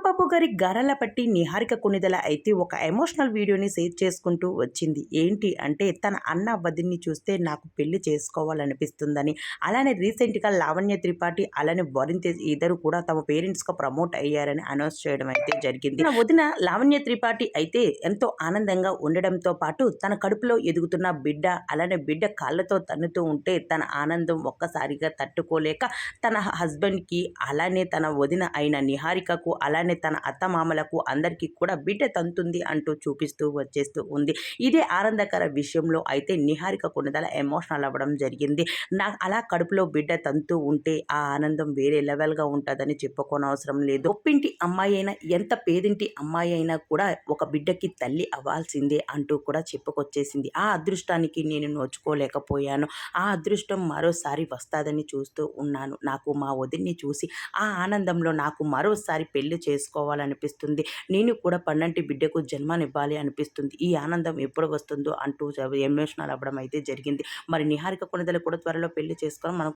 నాగబాబు గారి గారాల పట్టి నిహారిక కొణిదెల అయితే ఒక ఎమోషనల్ వీడియోని షేర్ చేసుకుంటూ వచ్చింది. ఏంటి అంటే తన అన్న వదిన్ని చూస్తే నాకు పెళ్లి చేసుకోవాలనిపిస్తుందని, అలానే రీసెంట్గా లావణ్య త్రిపాఠి అలానే వరుణ్ తేజ్ ఇద్దరు కూడా తమ పేరెంట్స్గా ప్రమోట్ అయ్యారని అనౌన్స్ చేయడం అయితే జరిగింది. తన వదిన లావణ్య త్రిపాఠి అయితే ఎంతో ఆనందంగా ఉండడంతో పాటు తన కడుపులో ఎదుగుతున్న బిడ్డ అలానే బిడ్డ కాళ్ళతో తన్నుతూ ఉంటే తన ఆనందం ఒక్కసారిగా తట్టుకోలేక తన హస్బెండ్కి అలానే తన వదిన అయిన నిహారికకు అలానే తన అత్తమామలకు అందరికీ కూడా బిడ్డ తంతుంది అంటూ చూపిస్తూ వచ్చేస్తూ ఉంది. ఇదే ఆనందకర విషయంలో అయితే నిహారిక కొణిదెల ఎమోషనల్ అవ్వడం జరిగింది. అలా కడుపులో బిడ్డ తంతూ ఉంటే ఆ ఆనందం వేరే లెవెల్గా ఉంటుందని చెప్పుకోనవసరం లేదు. ఒప్పింటి అమ్మాయి అయినా ఎంత పేదింటి అమ్మాయి అయినా కూడా ఒక బిడ్డకి తల్లి అవ్వాల్సిందే అంటూ కూడా చెప్పుకొచ్చేసింది. ఆ అదృష్టానికి నేను నోచుకోలేకపోయాను. ఆ అదృష్టం మరోసారి వస్తుందని చూస్తూ ఉన్నాను. నాకు మా వదిన్ని చూసి ఆ ఆనందంలో నాకు మరోసారి పెళ్లి చేసుకోవాలనిపిస్తుంది. నేను కూడా పన్నంటి బిడ్డకు జన్మనివ్వాలి అనిపిస్తుంది. ఈ ఆనందం ఎప్పుడు వస్తుందో అంటూ ఎమోషనల్ అవ్వడం అయితే జరిగింది. మరి నిహారిక కొణిదెల కూడా త్వరలో పెళ్లి చేసుకొని మనం